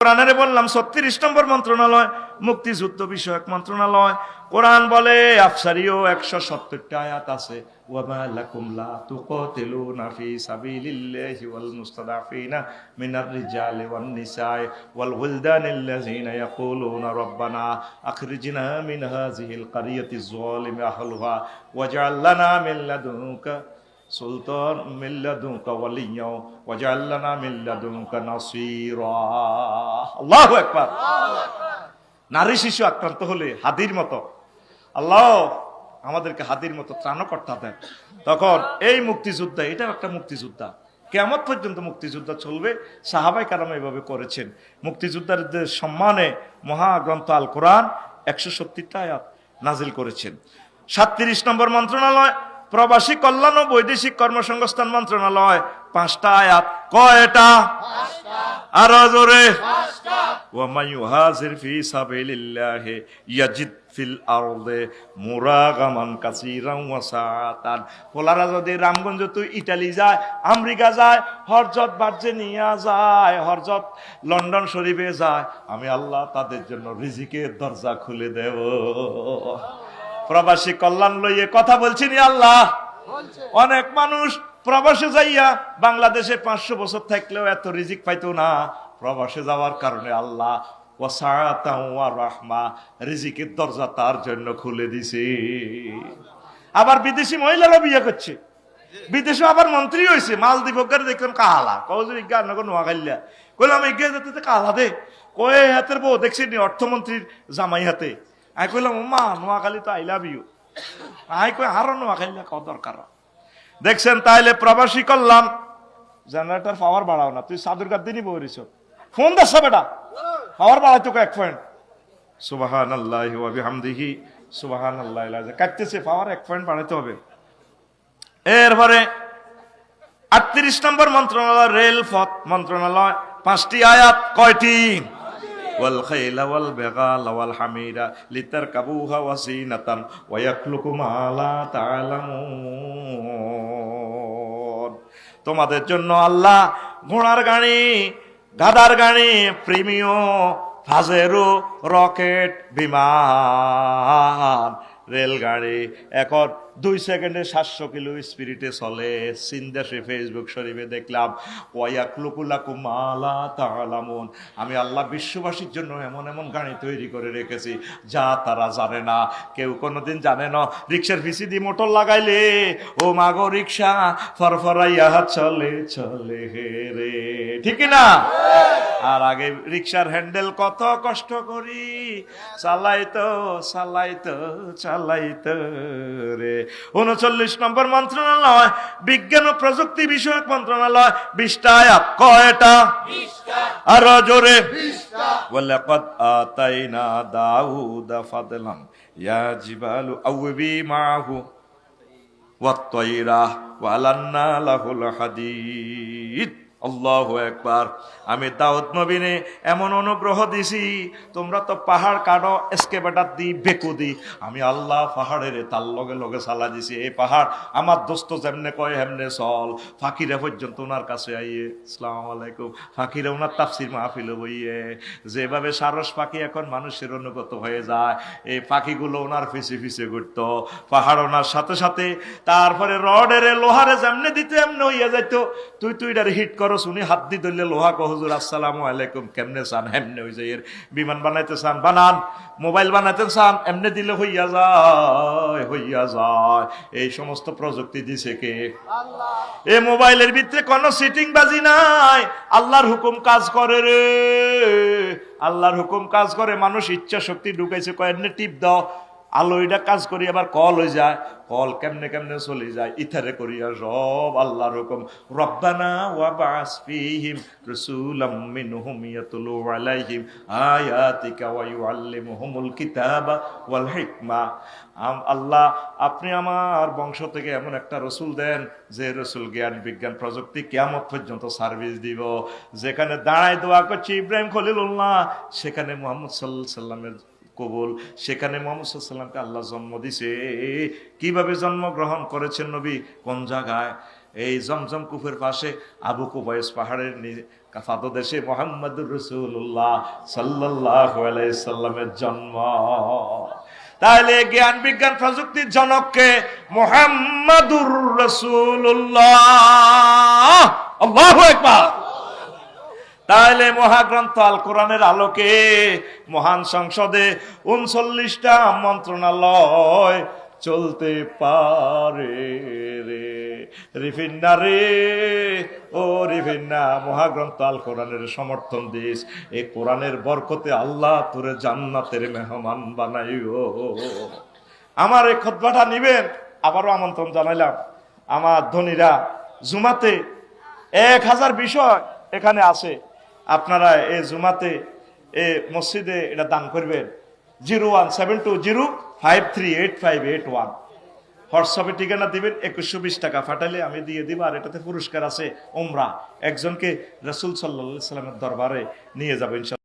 কোরআনের বললাম 36 নম্বর মন্ত্রণালয় মুক্তিযুদ্ধ বিষয়ক মন্ত্রণালয়। কোরআন বলে আফসারিও 170টা আয়াত আছে। ওয়ামা লাকুম লা তুকাতিলুনা ফি সাবিলিল্লাহি ওয়াল মুস্তাদাফিনা মিনার রিজালি ওয়ান নিসাই ওয়াল ওয়িলদানিল্লাযিনা ইয়াকুলুনা রাব্বানা আখরিজনা মিন হাযিহিল ক্বরিয়াতিজ যালিমি আহলুহা ওয়াজআল লানা মিন লাদুনকা সুলতান মিল্লাদুনকা ওয়ালিয়্যা ওয়াজআল লানা মিন লাদুনকা নাসীরা। আল্লাহু আকবার। নারী শিশু আক্রান্ত হলে হাদির মতো আল্লাহ আমাদেরকে হাদির মতো ত্রাণকর্তা দেন। তখন এই মুক্তিযোদ্ধা, এটাও একটা মুক্তিযোদ্ধা, কিয়ামত পর্যন্ত মুক্তিযোদ্ধা চলবে। সাহাবায়ে কেরাম এভাবে করেছেন। মুক্তিযোদ্ধাদের সম্মানে মহাগ্রন্থ আল কোরআন 170টা আয়াত নাজিল করেছেন। 37 নম্বর মন্ত্রণালয় প্রবাসী কল্যাণ ও বৈদেশিক কর্মসংস্থান মন্ত্রণালয় 5টা আয়াত। কয়টা? আরো জোরে। ওয়ামান ইউহাজির ফি সাবিলিল্লাহি ইয়াজিদ ফিল আরদে মুরাগামান কাসীরান ওয়া সাআতান। পোলারা যদি রামগঞ্জ তো ইতালি যায়, আমেরিকা যায়, হরজত ভার্জিনিয়া যায়, হরজত লন্ডন শরীফে যায়, আমি আল্লাহ তাদের জন্য রিজিকের দরজা খুলে দেব। প্রবাসী কল্যাণ লইয়ে কথা বলছি নি আল্লাহ। অনেক মানুষ প্রবাসে যাইয়া বাংলাদেশে 500 বছর থাকলেও এত রিজিক পাইতো না। প্রবাসে যাওয়ার কারণে আল্লাহ ওয়াসাআতাও ওয়া রাহমা রিজিকের দরজা তার জন্য খুলে দিছে। আবার বিদেশি মহিলারা বিয়ে করছে, বিদেশে আবার মন্ত্রী হয়েছে। মালদ্বীপের দেখলাম কাহালা কৌজুরি গান নোয়াখাইলা কইলাম এগিয়ে যেতে কাহালা দে কয়ে হাতের বউ দেখছি অর্থমন্ত্রীর জামাই হাতে। আমি কইলাম মা নোয়াখালী তো আই লাভ ইউ। আই কই আরো নোয়াখাইলা কত দরকার দেখছেন। তাইলে প্রবাসী কল্যাণ জেনারেটর পাওয়ার বাড়াও না, তুই সাদুরকার দিনই বইরিস ফোন দাস বেটা পাওয়ার বাড়াই তোকে 1 পয়েন্ট। সুবহানাল্লাহি ওয়া বিহামদিহি সুবহানাল্লাহিল আযীম। কাটতেছে পাওয়ার 1 পয়েন্ট বাড়াইতে হবে। এরপরে 38 নম্বর মন্ত্রণালয় রেলপথ মন্ত্রণালয় 5টি আয়াত। কয়টি? ওয়াল খাইলা ওয়াল বিগালা ওয়াল হামিরা লিতারকাবুহা ওয়া জিনাতান ওয়া ইয়াখলুকু মা লা তা'লামুন। তোমাদের জন্য আল্লাহ ঘোড়ার গাড়ি, গাধার গাড়ি, প্রিমিয়াম, ফাজেরো, রকেট, বিমান, রেলগাড়ি এখন 2 সেকেন্ডে 700 কিলো স্পিরিটে চলে। সিনদেশে ফেসবুক শরীফে দেখলাম ওয়ায়াখলুকু লাকুম মা লা তা'লামুন। আমি আল্লাহ বিশ্ববাসীর জন্য এমন এমন গাড়ি তৈরি করে রেখেছি যা তারা জানে না, কেউ কোনোদিন জানে না। রিক্সার পিছি দিয়ে মোটর লাগাইলে ও মাগো রিক্সা ফরফরাইয়া চলে চলে রে, ঠিক না? আর আগে রিক্সার হ্যান্ডেল কত কষ্ট করি চালাইতো চালাইতো চালাইতো রে। 39 নম্বর মন্ত্রণালয় বিজ্ঞান ও প্রযুক্তি বিষয়ক মন্ত্রণালয় 20টা আয়াত। কয়টা? 20টা। আরো জোরে। 20টা। ওয়ালাকাদ আতাইনা দাউদা ফাদলান ইয়া জিবালু আওবি মাহু ওয়াত-তায়রা ওয়া আলান্না লাহুল হাদিদ। আল্লাহু আকবার। আমি দাউদ নবীনে এমন অনুগ্রহ দিছি, তোমরা তো পাহাড় কাটো এসকেভেটর দি বেকু দি, আমি আল্লাহ পাহাড়ের তার লগে লগে চালা দিছি। এই পাহাড় আমার দোস্ত যেমনে কয় হেমনে চল। ফাকিরা পর্যন্ত ওনার কাছে আইয়ে আসসালামু আলাইকুম, ফাকিরা ওনার তাফসির মাহফিলে বইয়ে যেভাবে সারস পাখি এখন মানুষের অনুগত হয়ে যায়, এই পাখিগুলো ওনার পিছে পিছে ঘুরতো। পাহাড় ওনার সাথে সাথে। তারপরে রডের লোহারে যেমনে দিতে এমনি হইয়া যাইতো। তুইটার হিট কর শুনি হাত দি ধরলে লোহা কো হুজুর আসসালামু আলাইকুম, কেমনে চান হেমনে হয়ে যায়। বিমান বানাইতে চান বানান, মোবাইল বানাইতে চান এমনি দিলে হইয়া যায় হইয়া যায়। এই সমস্ত প্রযুক্তি দিছে কে? আল্লাহ। এই মোবাইলের ভিতরে কোনো সিটিং বাজি নাই, আল্লাহর হুকুম কাজ করে রে, আল্লাহর হুকুম কাজ করে। মানুষ ইচ্ছা শক্তি ঢুকাইছে, কয় এমনি টিপ দাও আলো এটা কাজ করি, আবার কল হয়ে যায়, কল কেমনে কেমনে চলে যায়, ইথারে করিয়া সব আল্লাহর হুকুম। রব্বানা ওয়া বা'স ফীহিম রাসূলাম মিনহুম ইয়াতলু আলাইহিম আয়াতিকা ওয়া ইউআল্লিমুহুমুল কিতাবা ওয়াল হিকমা। আল্লাহ আপনি আমার বংশ থেকে এমন একটা রসুল দেন যে রসুল জ্ঞান বিজ্ঞান প্রযুক্তি কিয়ামত পর্যন্ত সার্ভিস দিব। যেখানে দাঁড়ায় দোয়া করছি ইব্রাহিম খলিলুল্লাহ, সেখানে মুহাম্মদ সাল্লাল্লাহু আলাইহি সাল্লামের কবুল। সেখানে মুহাম্মদ সাল্লাল্লাহু আলাইহি সাল্লামকে আল্লাহ জন্ম দিছে। কিভাবে জন্মগ্রহণ করেছেন নবী? কোন জায়গায়? এই জমজম কূপের পাশে আবু কুবাইস পাহাড়ের কাফাতো দেশে মুহাম্মদুর রাসূলুল্লাহ সাল্লাল্লাহু আলাইহি সাল্লামের জন্ম। তাহলে জ্ঞান বিজ্ঞান প্রযুক্তির জনককে মুহাম্মাদুর রাসূলুল্লাহ। আল্লাহু আকবার। তাহলে মহাগ্রন্থ আল কোরআনের আলোকে মহান সংসদে 39টা মন্ত্রণালয় চলতে পারে রে রিফিন্না রে, ও রিফিন্না, মহাগ্রন্থ আল কোরআনের সমর্থন দিস। এই কোরআনের বরকতে আল্লাহ তোরে জান্নাতের মেহমান বানাইও। আমার এই খুতবাটা নিবেন, আবারও আমন্ত্রণ জানাইলাম। আমার ধনীরা জুমাতে 1000 বিষয় এখানে আছে, আপনারা এই জুমাতে এ মসজিদে এটা দান করবেন। 017205385881 হোয়াটসঅ্যাপে ঠিকানা দিবেন। 2120 টাকা পাঠালে আমি দিয়ে দিব। আর এটাতে পুরস্কার আছে উমরা, একজনকে রাসূল সাল্লাল্লাহু আলাইহি ওয়াসাল্লামের দরবারে নিয়ে যাবো ইনশাআল্লাহ।